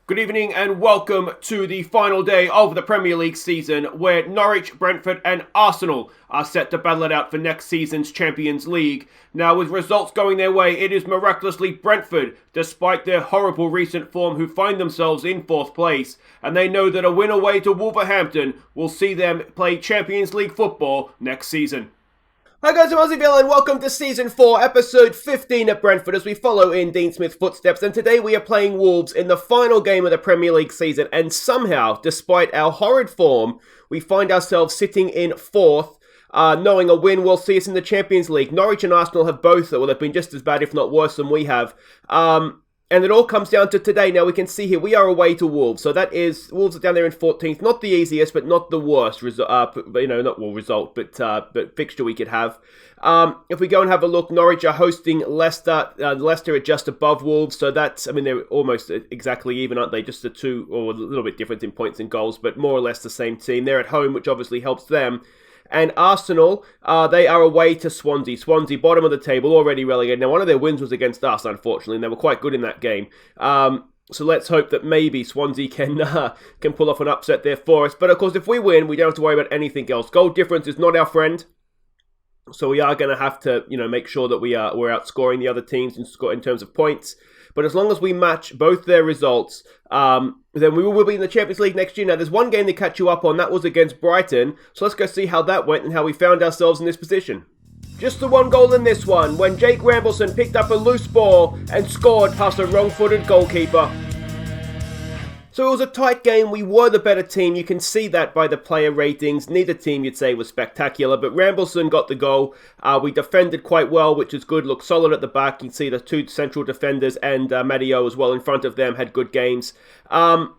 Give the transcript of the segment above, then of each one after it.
Good evening and welcome to the final day of the Premier League season where Norwich, Brentford and Arsenal are set to battle it out for next season's Champions League. Now with results going their way, it is miraculously Brentford, despite their horrible recent form, who find themselves in 4th place. And they know that a win away to Wolverhampton will see them play Champions League football next season. Hi guys, I'm Aussie and welcome to Season 4, Episode 15 at Brentford as we follow in Dean Smith's footsteps. And today we are playing Wolves in the final game of the Premier League season. And somehow, despite our horrid form, we find ourselves sitting in 4th, knowing a win will see us in the Champions League. Norwich and Arsenal have both, well, they've been just as bad, if not worse, than we have. And it all comes down to today. Now we can see here, we are away to Wolves. So that is, Wolves are down there in 14th. Not the easiest, but not the worst but fixture we could have. If we go and have a look, Norwich are hosting Leicester. Leicester are just above Wolves. So that's, they're almost exactly even, aren't they? Just the two, or a little bit different in points and goals, but more or less the same team. They're at home, which obviously helps them. And Arsenal, they are away to Swansea. Swansea, bottom of the table, already relegated. Now, one of their wins was against us, unfortunately, and they were quite good in that game. So let's hope that maybe Swansea can pull off an upset there for us. But of course, if we win, we don't have to worry about anything else. Goal difference is not our friend. So we are going to have to, make sure that we're outscoring the other teams in terms of points. But as long as we match both their results, then we will be in the Champions League next year. Now, there's one game to catch you up on. That was against Brighton. So let's go see how that went and how we found ourselves in this position. Just the one goal in this one, when Jake Rambleson picked up a loose ball and scored past a wrong-footed goalkeeper. So it was a tight game. We were the better team. You can see that by the player ratings. Neither team, you'd say, was spectacular, but Rambleson got the goal. We defended quite well, which is good. Looked solid at the back. You can see the two central defenders and Matteo as well in front of them had good games. We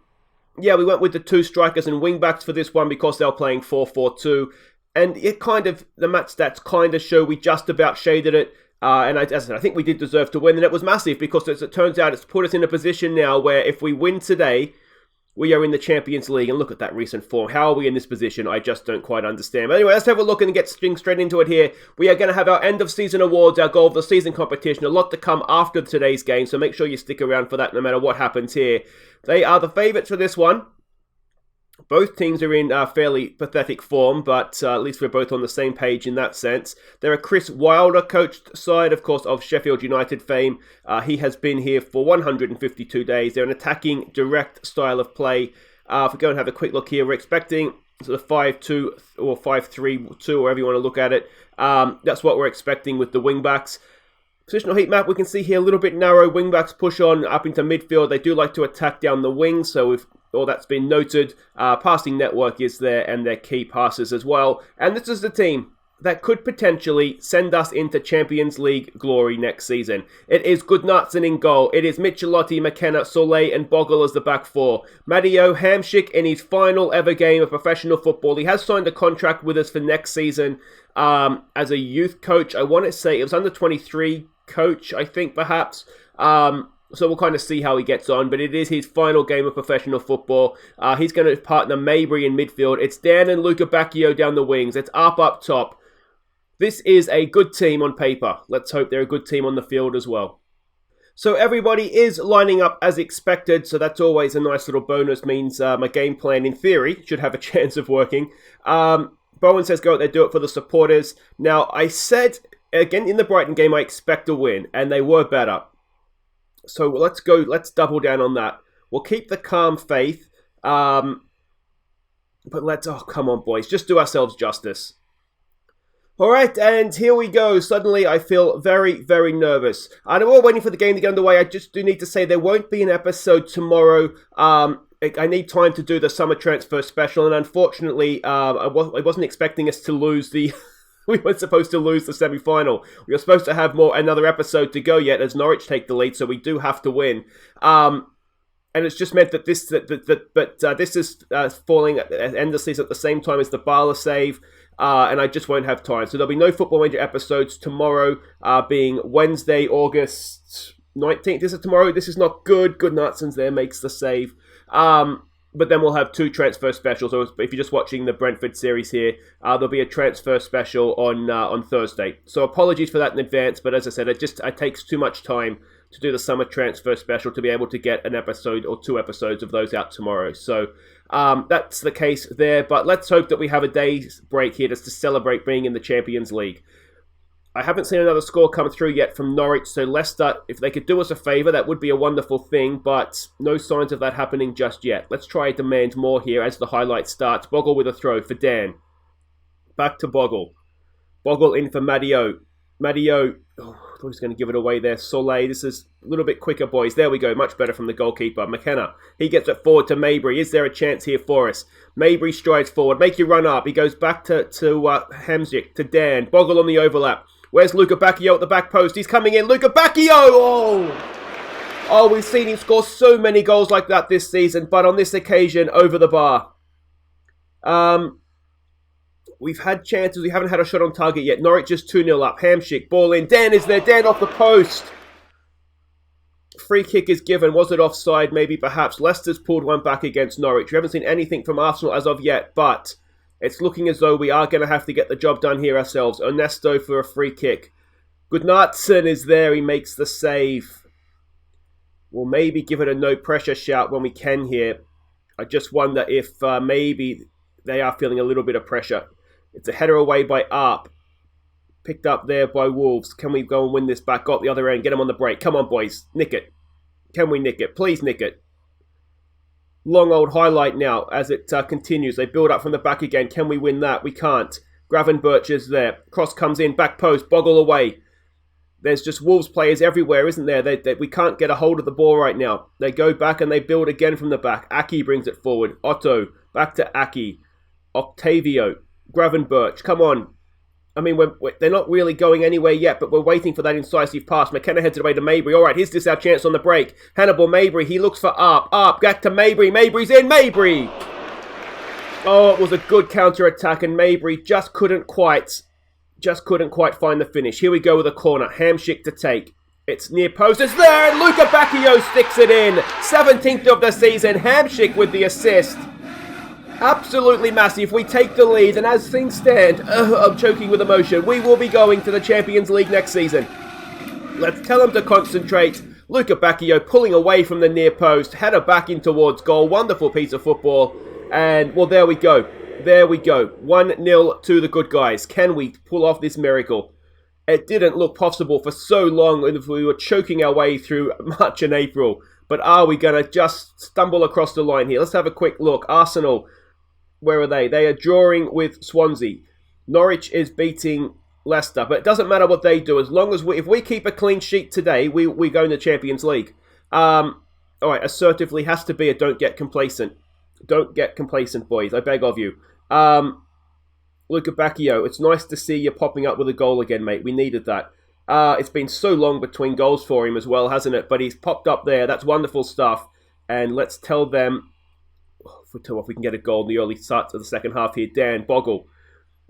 went with the two strikers and wing-backs for this one because they were playing 4-4-2. And it the match stats kind of show we just about shaded it. And as I said, I think we did deserve to win. And it was massive because as it turns out, it's put us in a position now where if we win today, we are in the Champions League, and look at that recent form. How are we in this position? I just don't quite understand. But anyway, let's have a look and get straight into it here. We are going to have our end-of-season awards, our goal of the season competition. A lot to come after today's game, so make sure you stick around for that no matter what happens here. They are the favourites for this one. Both teams are in fairly pathetic form, but at least we're both on the same page in that sense. They're a Chris Wilder coached side, of course, of Sheffield United fame. He has been here for 152 days. They're an attacking, direct style of play. If we go and have a quick look here, we're expecting sort of 5-2 or 5-3-2, wherever you want to look at it. That's what we're expecting with the wing-backs. Positional heat map, we can see here a little bit narrow. Wing-backs push on up into midfield. They do like to attack down the wings, so if all that's been noted. Passing network is there and their key passes as well. And this is the team that could potentially send us into Champions League glory next season. It is Gunnarsson in goal. It is Michelotti, McKenna, Soleil and Bogle as the back four. Matteo Hamsik in his final ever game of professional football. He has signed a contract with us for next season as a youth coach. I want to say it was under 23 coach, I think perhaps. So we'll kind of see how he gets on, but it is his final game of professional football. He's going to partner Mejbri in midfield. It's Dan and Lukebakio down the wings. It's up top. This is a good team on paper. Let's hope they're a good team on the field as well. So everybody is lining up as expected, so that's always a nice little bonus. Means my game plan, in theory, should have a chance of working. Bowen says go out there, do it for the supporters. Now, I said, again, in the Brighton game, I expect a win, and they were better. So let's double down on that. We'll keep the calm faith, but come on, boys, just do ourselves justice. All right, and here we go. Suddenly, I feel very, very nervous. I know we're waiting for the game to get underway. I just do need to say there won't be an episode tomorrow. I need time to do the summer transfer special, and unfortunately, I wasn't expecting us to lose the... We weren't supposed to lose the semi-final. We were supposed to have another episode to go yet as Norwich take the lead, so we do have to win. And it's just meant that this is falling at the end of the season at the same time as the Bala save, and I just won't have time. So there'll be no Football Manager episodes tomorrow, being Wednesday, August 19th. This is tomorrow. This is not good. Gunnarsson there makes the save. But then we'll have two transfer specials. So if you're just watching the Brentford series here, there'll be a transfer special on Thursday. So apologies for that in advance. But as I said, it takes too much time to do the summer transfer special to be able to get an episode or 2 episodes of those out tomorrow. So that's the case there. But let's hope that we have a day's break here just to celebrate being in the Champions League. I haven't seen another score come through yet from Norwich, so Leicester, if they could do us a favour, that would be a wonderful thing, but no signs of that happening just yet. Let's try and demand more here as the highlight starts. Bogle with a throw for Dan. Back to Bogle. Bogle in for Matteo. Matteo, I thought he was going to give it away there. Soleil, this is a little bit quicker, boys. There we go, much better from the goalkeeper. McKenna, he gets it forward to Mejbri. Is there a chance here for us? Mejbri strides forward, make you run up. He goes back to Hamzik, to Dan. Bogle on the overlap. Where's Lukebakio at the back post? He's coming in. Lukebakio! Oh, we've seen him score so many goals like that this season, but on this occasion, over the bar. We've had chances. We haven't had a shot on target yet. Norwich just 2-0 up. Hamzik, ball in. Dan is there. Dan off the post. Free kick is given. Was it offside? Maybe, perhaps. Leicester's pulled one back against Norwich. We haven't seen anything from Arsenal as of yet, but it's looking as though we are going to have to get the job done here ourselves. Ernesto for a free kick. Gunnarsson is there. He makes the save. We'll maybe give it a no-pressure shout when we can here. I just wonder if maybe they are feeling a little bit of pressure. It's a header away by Arp. Picked up there by Wolves. Can we go and win this back? Got the other end. Get him on the break. Come on, boys. Nick it. Can we nick it? Please nick it. Long old highlight now as it continues. They build up from the back again. Can we win that? We can't. Gravenberch is there. Cross comes in. Back post. Bogle away. There's just Wolves players everywhere, isn't there? We can't get a hold of the ball right now. They go back and they build again from the back. Aki brings it forward. Otto. Back to Aki. Octavio. Gravenberch. Come on. I mean, they're not really going anywhere yet, but we're waiting for that incisive pass. McKenna heads it away to Mejbri. All right, here's this our chance on the break. Hannibal, Mejbri. He looks for Arp. Arp, back to Mejbri. Mejbri's in. Mejbri! Oh, it was a good counter-attack, and Mejbri just couldn't quite find the finish. Here we go with a corner. Hamzik to take. It's near post. It's there, and Lukebakio sticks it in. 17th of the season. Hamzik with the assist. Absolutely massive. We take the lead, and as things stand, I'm choking with emotion. We will be going to the Champions League next season. Let's tell them to concentrate. Lukebakio pulling away from the near post, header back in towards goal. Wonderful piece of football. And, well, there we go. There we go. 1-0 to the good guys. Can we pull off this miracle? It didn't look possible for so long if we were choking our way through March and April. But are we going to just stumble across the line here? Let's have a quick look. Arsenal. Where are they? They are drawing with Swansea. Norwich is beating Leicester. But it doesn't matter what they do. As long as if we keep a clean sheet today, we go in the Champions League. All right, assertively has to be a don't get complacent. Don't get complacent, boys. I beg of you. Lukebakio, it's nice to see you popping up with a goal again, mate. We needed that. It's been so long between goals for him as well, hasn't it? But he's popped up there. That's wonderful stuff. And let's tell them... if we can get a goal in the early start of the second half here. Dan, Bogle.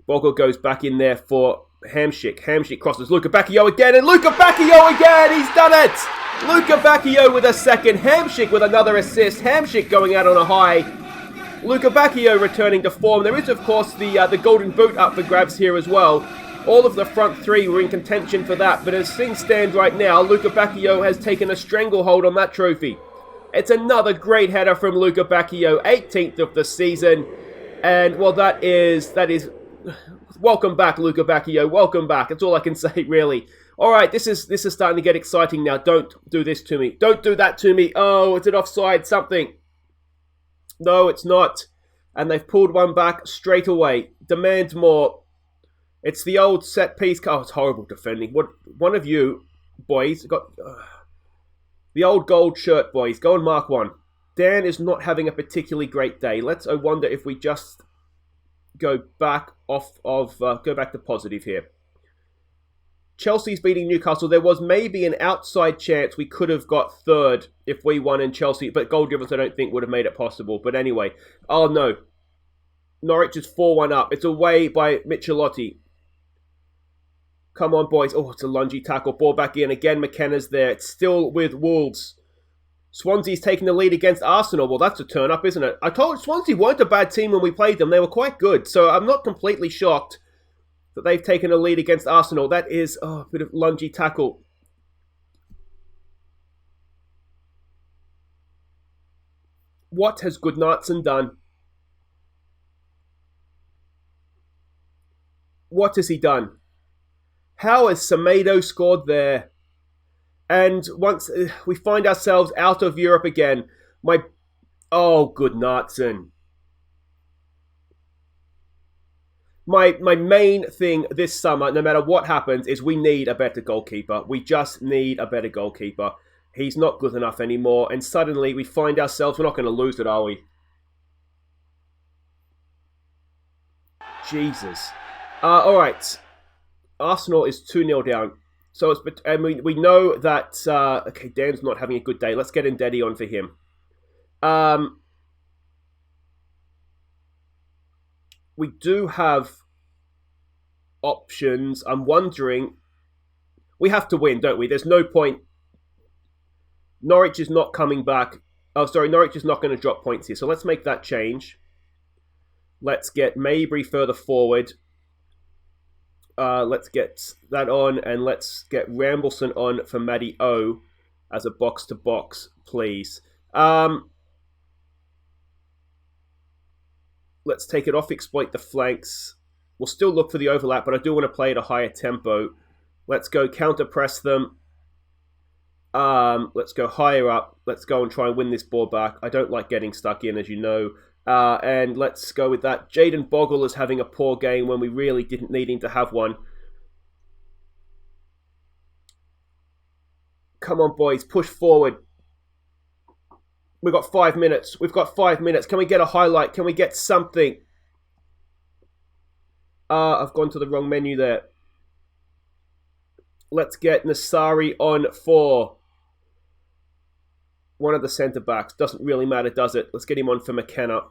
Bogle goes back in there for Hamzik. Hamzik crosses Lukebakio again, and Lukebakio again! He's done it! Lukebakio with a second. Hamzik with another assist. Hamzik going out on a high. Lukebakio returning to form. There is, of course, the golden boot up for grabs here as well. All of the front three were in contention for that, but as things stand right now, Lukebakio has taken a stranglehold on that trophy. It's another great header from Lukebakio, 18th of the season. And, well, that is... Welcome back, Lukebakio. Welcome back. That's all I can say, really. All right, this is starting to get exciting now. Don't do this to me. Don't do that to me. Oh, is it offside? Something. No, it's not. And they've pulled one back straight away. Demand more. It's the old set piece. Oh, it's horrible defending. One of you, boys, got... the old gold shirt, boys. Go and mark one. Dan is not having a particularly great day. I wonder if we just go back go back to positive here. Chelsea's beating Newcastle. There was maybe an outside chance we could have got third if we won in Chelsea, but goal difference I don't think would have made it possible. But anyway, oh no. Norwich is 4-1 up. It's away by Michelotti. Come on, boys. Oh, it's a lungy tackle. Ball back in. Again, McKenna's there. It's still with Wolves. Swansea's taking the lead against Arsenal. Well, that's a turn-up, isn't it? I told Swansea weren't a bad team when we played them. They were quite good. So I'm not completely shocked that they've taken a lead against Arsenal. That is a bit of lungy tackle. What has Gunnarsson done? What has he done? How has Semedo scored there? And once we find ourselves out of Europe again, Gunnarsson. My main thing this summer, no matter what happens, is we need a better goalkeeper. We just need a better goalkeeper. He's not good enough anymore, and suddenly we find ourselves, we're not going to lose it, are we? Jesus. All right. Arsenal is 2-0 down. So we know that okay, Dan's not having a good day. Let's get Ndedi on for him. We do have options. I'm wondering. We have to win, don't we? There's no point. Norwich is not coming back. Oh, sorry, Norwich is not going to drop points here. So let's make that change. Let's get Mejbri further forward. Let's get that on, and let's get Rambleson on for Matty O as a box-to-box, please. Let's take it off, exploit the flanks. We'll still look for the overlap, but I do want to play at a higher tempo. Let's go counter-press them. Let's go higher up. Let's go and try and win this ball back. I don't like getting stuck in, as you know. And let's go with that. Jayden Bogle is having a poor game when we really didn't need him to have one. Come on, boys. Push forward. We've got 5 minutes. We've got 5 minutes. Can we get a highlight? Can we get something? I've gone to the wrong menu there. Let's get Nasari on for one of the centre-backs. Doesn't really matter, does it? Let's get him on for McKenna.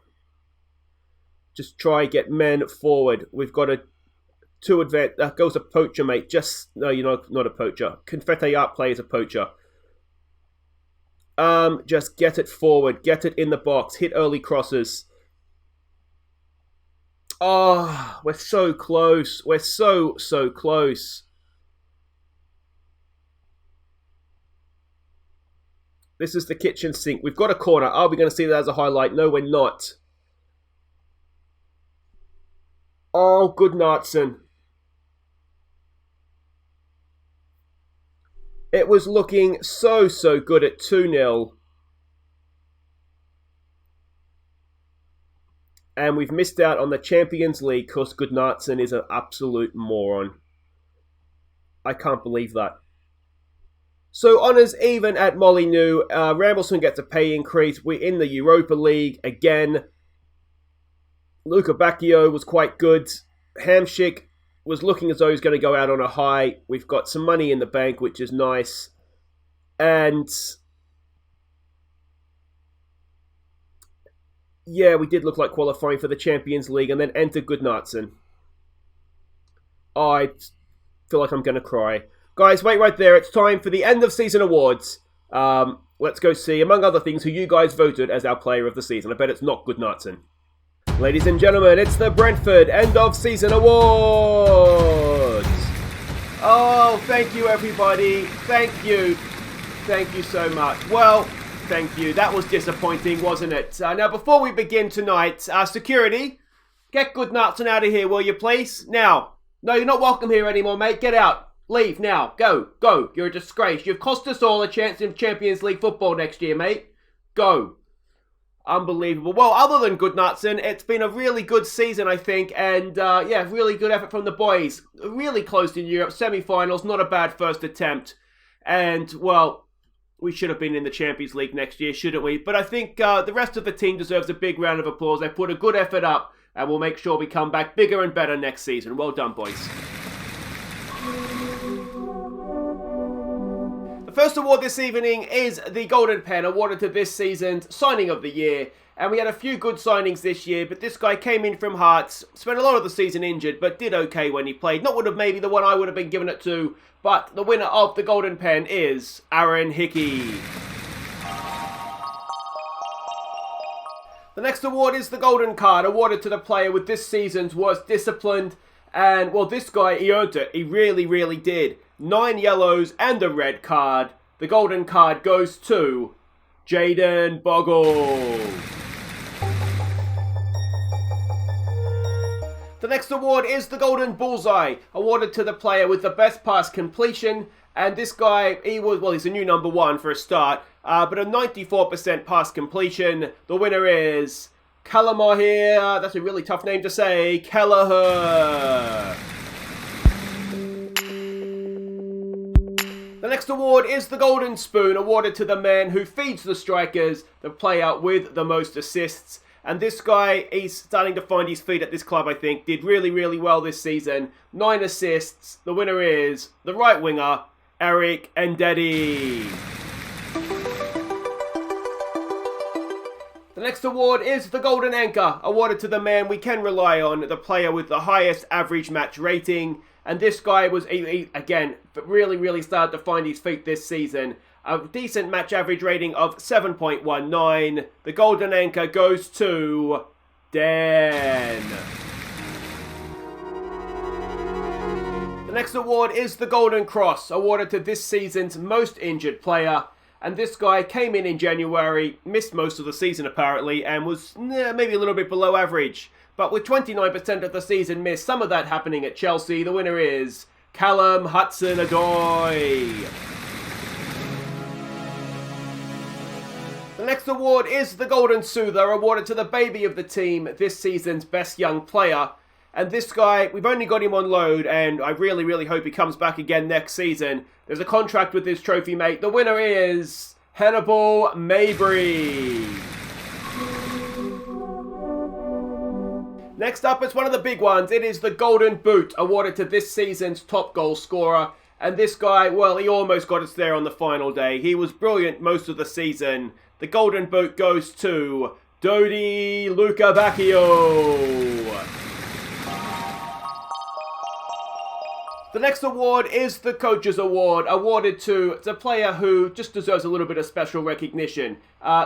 Just try get men forward. We've got a 2 advance. That goes a poacher, mate. No, you're not a poacher. Confete Art play as a poacher. Just get it forward. Get it in the box. Hit early crosses. Oh, we're so close. We're so close. This is the kitchen sink. We've got a corner. Are we going to see that as a highlight? No, we're not. Oh, Gunnarsson. It was looking so good at 2-0. And we've missed out on the Champions League because Gunnarsson is an absolute moron. I can't believe that. So honours even at Molineux. Rambleson gets a pay increase. We're in the Europa League again. Lukebakio was quite good. Hamsik was looking as though he's going to go out on a high. We've got some money in the bank, which is nice. And yeah, we did look like qualifying for the Champions League, and then enter Gunnarsson. I feel like I'm going to cry. Guys, wait right there. It's time for the end of season awards. Let's go see, among other things, who you guys voted as our player of the season. I bet it's not Gunnarsson. Ladies and gentlemen, it's the Brentford end of season awards. Oh, thank you, everybody. Thank you. Thank you so much. Well, thank you. That was disappointing, wasn't it? Now, before we begin tonight, security, get Gunnarsson out of here, will you, please? Now. No, you're not welcome here anymore, mate. Get out. Leave now. Go. Go. You're a disgrace. You've cost us all a chance in Champions League football next year, mate. Go. Unbelievable. Well, other than Gunnarsson, it's been a really good season, I think. And, yeah, really good effort from the boys. Really close in Europe. Semi-finals. Not a bad first attempt. And, well, we should have been in the Champions League next year, shouldn't we? But I think the rest of the team deserves a big round of applause. They put a good effort up. And we'll make sure we come back bigger and better next season. Well done, boys. First award this evening is the Golden Pen, awarded to this season's signing of the year. And we had a few good signings this year, but this guy came in from Hearts, spent a lot of the season injured, but did okay when he played. Not would have maybe the one I would have been given it to, but the winner of the Golden Pen is Aaron Hickey. The next award is the Golden Card, awarded to the player with this season's worst disciplined. And, well, this guy, he earned it. He really did. 9 yellows and a red card. The golden card goes to Jayden Bogle. The next award is the Golden Bullseye, awarded to the player with the best pass completion. And this guy, he's a new number one for a start, but a 94% pass completion. The winner is Caoimhin. That's a really tough name to say. Kelleher. The next award is the Golden Spoon, awarded to the man who feeds the strikers, the player with the most assists. And this guy, he's starting to find his feet at this club, I think. Did really, really well this season. 9 assists. The winner is the right winger, Eric Ndedi. The next award is the Golden Anchor, awarded to the man we can rely on, the player with the highest average match rating. And this guy was, again, really, really started to find his feet this season. A decent match average rating of 7.19. The Golden Anchor goes to Dan. The next award is the Golden Cross, awarded to this season's most injured player. And this guy came in January, missed most of the season apparently, and was maybe a little bit below average. But with 29% of the season missed, some of that happening at Chelsea, the winner is Callum Hudson-Odoi. The next award is the Golden Soother, awarded to the baby of the team, this season's best young player. And this guy, we've only got him on loan, and I really, really hope he comes back again next season. There's a contract with this trophy, mate. The winner is Hannibal Mejbri. Next up, it's one of the big ones. It is the Golden Boot, awarded to this season's top goal scorer. And this guy, well, he almost got us there on the final day. He was brilliant most of the season. The Golden Boot goes to Dodi Lukebakio. The next award is the Coach's Award, awarded to the player who just deserves a little bit of special recognition.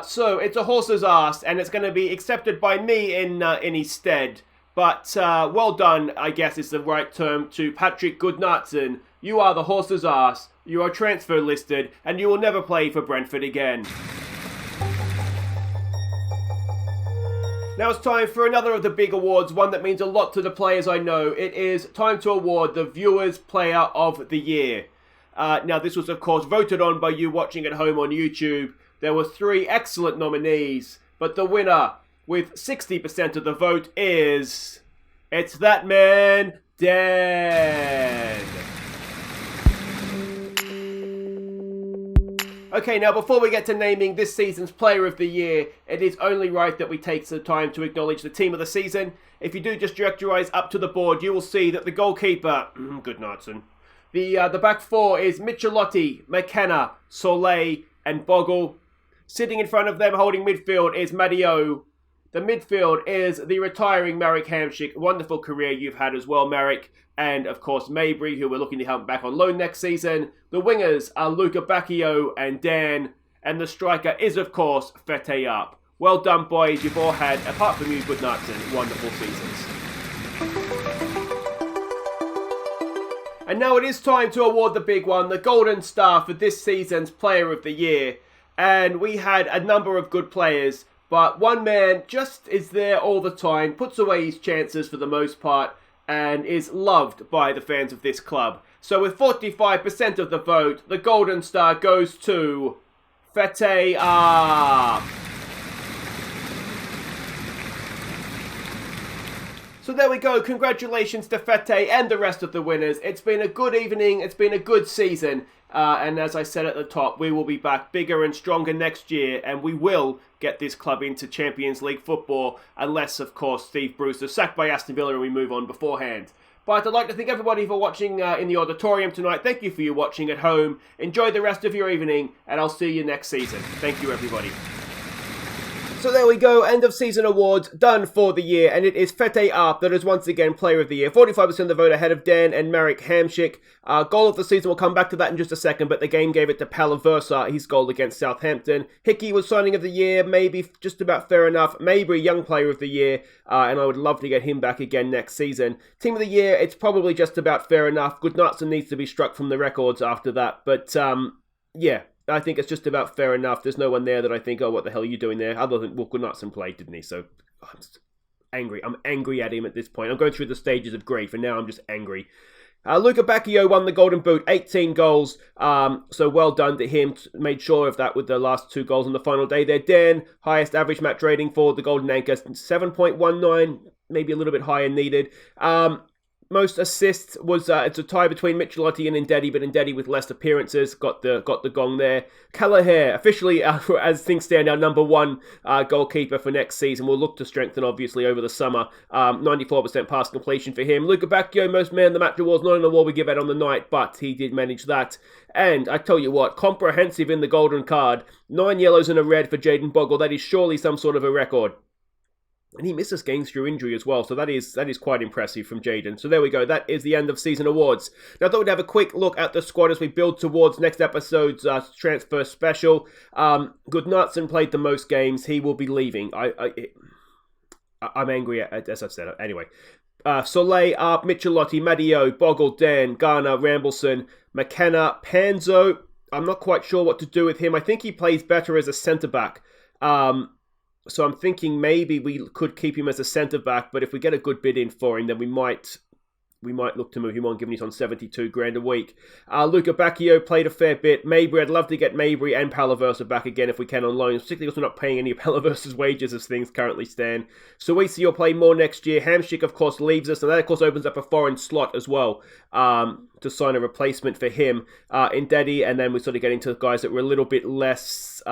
So it's a horse's ass, and it's going to be accepted by me in his stead. But well done, I guess is the right term, to Patrick Gunnarsson. You are the horse's ass, you are transfer listed, and you will never play for Brentford again. Now it's time for another of the big awards, one that means a lot to the players I know. It is time to award the Viewers Player of the Year. Now this was of course voted on by you watching at home on YouTube. There were 3 excellent nominees, but the winner with 60% of the vote is... It's that man, Dan. Okay, now before we get to naming this season's Player of the Year, it is only right that we take some time to acknowledge the team of the season. If you do just direct your eyes up to the board, you will see that the goalkeeper, Gunnarsson. The back 4 is Michelotti, McKenna, Soleil, and Bogle. Sitting in front of them, holding midfield, is Matteo. The midfield is the retiring Marek Hamšík. Wonderful career you've had as well, Marek. And, of course, Mejbri, who we're looking to have back on loan next season. The wingers are Lukebakio and Dan. And the striker is, of course, Fiete up. Well done, boys. You've all had, apart from you, Gunnarsson, wonderful seasons. And now it is time to award the big one, the Golden Star for this season's Player of the Year. And we had a number of good players, but one man just is there all the time, puts away his chances for the most part, and is loved by the fans of this club. So with 45% of the vote, the Golden Star goes to Fiete up. So there we go. Congratulations to Fiete and the rest of the winners. It's been a good evening. It's been a good season. And as I said at the top, we will be back bigger and stronger next year, and we will get this club into Champions League football, unless, of course, Steve Bruce is sacked by Aston Villa and we move on beforehand. But I'd like to thank everybody for watching in the auditorium tonight. Thank you for you watching at home. Enjoy the rest of your evening, and I'll see you next season. Thank you, everybody. So there we go, end of season awards done for the year, and it is Fiete up that is once again Player of the Year. 45% of the vote ahead of Dan and Marek Hamšík. Goal of the season, we'll come back to that in just a second, but the game gave it to Palaversa, his goal against Southampton. Hickey was signing of the year, maybe just about fair enough. Mejbri, young Player of the Year, and I would love to get him back again next season. Team of the Year, it's probably just about fair enough. Gunnarsson needs to be struck from the records after that, but yeah. I think it's just about fair enough. There's no one there that I think, oh, what the hell are you doing there? Other than, well, Gunnarsson played, didn't he? So I'm just angry. I'm angry at him at this point. I'm going through the stages of grief, and now I'm just angry. Lukebakio won the Golden Boot, 18 goals. So well done to him. Made sure of that with the last 2 goals on the final day there. Dan, highest average match rating for the Golden Anchor, 7.19, maybe a little bit higher needed. Most assists was it's a tie between Michelotti and Ndedi, but Ndedi with less appearances got the gong there. Kelleher officially, as things stand, our number 1 goalkeeper for next season. We'll look to strengthen obviously over the summer. 94% pass completion for him. Lukebakio, most man of the match awards, not an award we give out on the night, but he did manage that. And I tell you what, comprehensive in the golden card. 9 yellows and a red for Jayden Bogle. That is surely some sort of a record. And he misses games through injury as well, so that is quite impressive from Jayden. So there we go, that is the end of season awards. Now I thought we'd have a quick look at the squad as we build towards next episode's transfer special. Gunnarsson played the most games, he will be leaving. I'm angry at, as I've said, anyway. Soleil, Arp, Michelotti, Madio, Bogle, Dan, Garner, Rambleson, McKenna, Panzo. I'm not quite sure what to do with him. I think he plays better as a centre-back. So I'm thinking maybe we could keep him as a centre-back, but if we get a good bid in for him, then we might look to move him on, given he's on 72 grand a week. Lukebakio played a fair bit. Mejbri, I'd love to get Mejbri and Palaversa back again if we can on loan, particularly because we're not paying any of Palaversa's wages as things currently stand. Suisi will play more next year. Hamsik, of course, leaves us, and that, of course, opens up a foreign slot as well to sign a replacement for him. Ndedi, and then we sort of get into guys that were a little bit less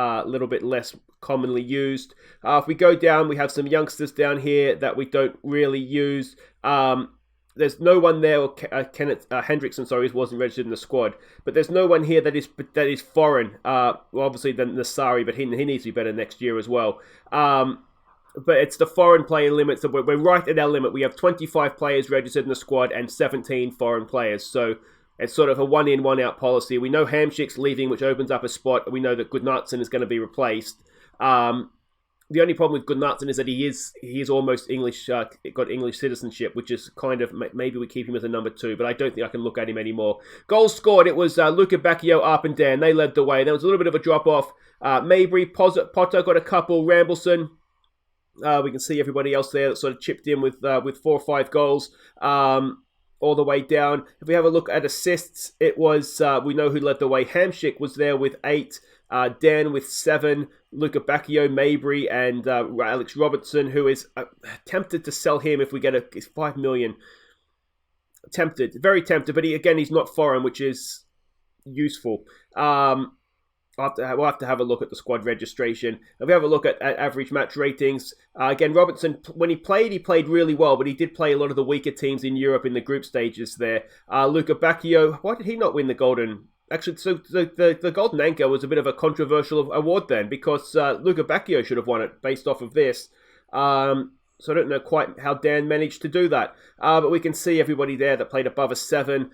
commonly used. If we go down, we have some youngsters down here that we don't really use. There's no one there, Kenneth Hendrickson, wasn't registered in the squad, but there's no one here that is foreign. Well, obviously then Nasari, but he needs to be better next year as well. But it's the foreign player limit, so we're right at our limit. We have 25 players registered in the squad and 17 foreign players, so it's sort of a one-in, one-out policy. We know Hamsik's leaving, which opens up a spot. We know that Gunnarsson is going to be replaced. The only problem with Gunnarsson is that he is almost English, got English citizenship, which is kind of, maybe we keep him as a number 2, but I don't think I can look at him anymore. Goals scored, it was Lukebakio, Arp and Dan. They led the way. There was a little bit of a drop-off. Mejbri, Potter got a couple. Rambleson, we can see everybody else there that sort of chipped in with 4 or 5 goals. All the way down. If we have a look at assists, it was, we know who led the way. Hamsik was there with 8. Dan with 7, Lukebakio, Mejbri, and Alex Robertson, who is tempted to sell him if we get 5 million. Tempted, very tempted, but he's not foreign, which is useful. We'll have to have a look at the squad registration. If we have a look at average match ratings, again, Robertson, when he played really well, but he did play a lot of the weaker teams in Europe in the group stages there. Lukebakio, why did he not win the Golden? Actually, so the Golden Anchor was a bit of a controversial award then, because Lukebakio should have won it based off of this. So I don't know quite how Dan managed to do that. But we can see everybody there that played above a 7.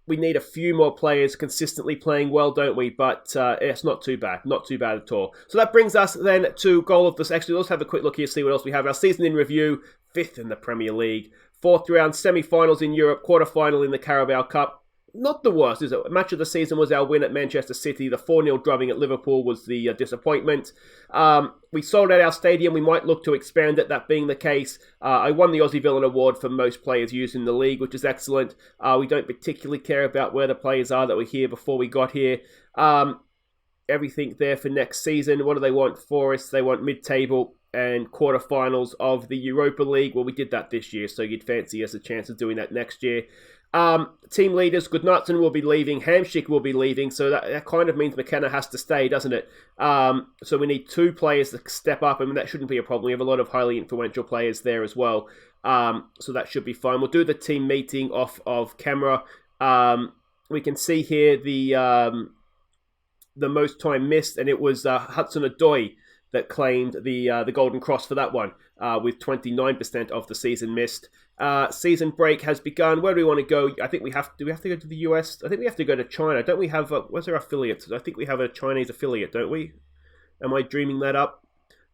We need a few more players consistently playing well, don't we? But it's not too bad. Not too bad at all. So that brings us then to goal of this. Actually, let's have a quick look here, see what else we have. Our season in review, 5th in the Premier League. 4th round, semi-finals in Europe, quarter-final in the Carabao Cup. Not the worst, is it? Match of the season was our win at Manchester City. The 4-0 drubbing at Liverpool was the disappointment. We sold out our stadium. We might look to expand it, that being the case. I won the Aussie Villain Award for most players used in the league, which is excellent. We don't particularly care about where the players are that were here before we got here. Everything there for next season. What do they want for us? They want mid-table and quarterfinals of the Europa League. Well, we did that this year, so you'd fancy us a chance of doing that next year. Team leaders, Gunnarsson will be leaving, Hamsik will be leaving, so that kind of means McKenna has to stay, doesn't it? So we need 2 players to step up. I mean, that shouldn't be a problem. We have a lot of highly influential players there as well, so that should be fine. We'll do the team meeting off of camera. We can see here the most time missed, and it was Hudson-Odoi that claimed the Golden Cross for that one, with 29% of the season missed. Season break has begun. Where do we want to go? I think we have to go to the US? I think we have to go to China. Don't we have where's our affiliate? I think we have a Chinese affiliate, don't we? Am I dreaming that up?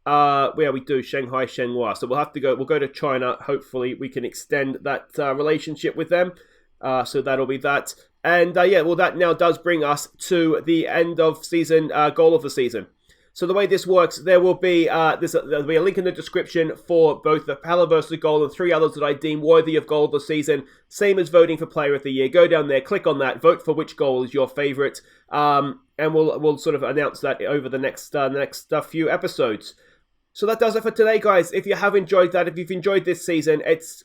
Yeah, we do. Shanghai, Shenhua. So we'll go to China. Hopefully we can extend that relationship with them. So that'll be that. And that now does bring us to the end of season, goal of the season. So the way this works, there'll be a link in the description for both the Pala versus goal and 3 others that I deem worthy of goal of the season. Same as voting for player of the year. Go down there, click on that, vote for which goal is your favourite, and we'll sort of announce that over the next few episodes. So that does it for today, guys. If you have enjoyed that, if you've enjoyed this season, it's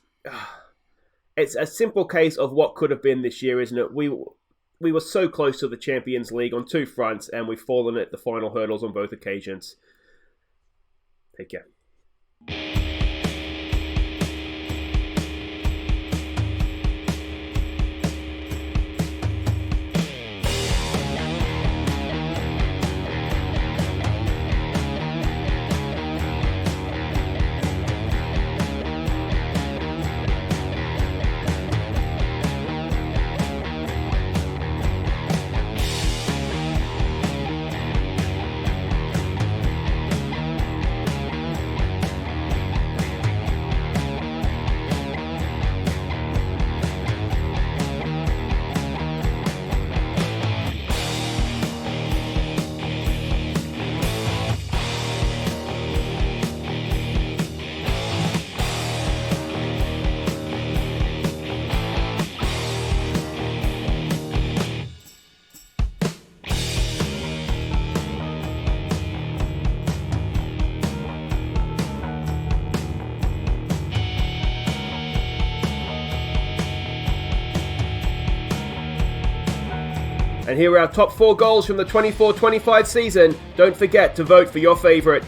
a simple case of what could have been this year, isn't it? We were so close to the Champions League on 2 fronts, and we've fallen at the final hurdles on both occasions. Take care. And here are our top 4 goals from the 24-25 season. Don't forget to vote for your favourite.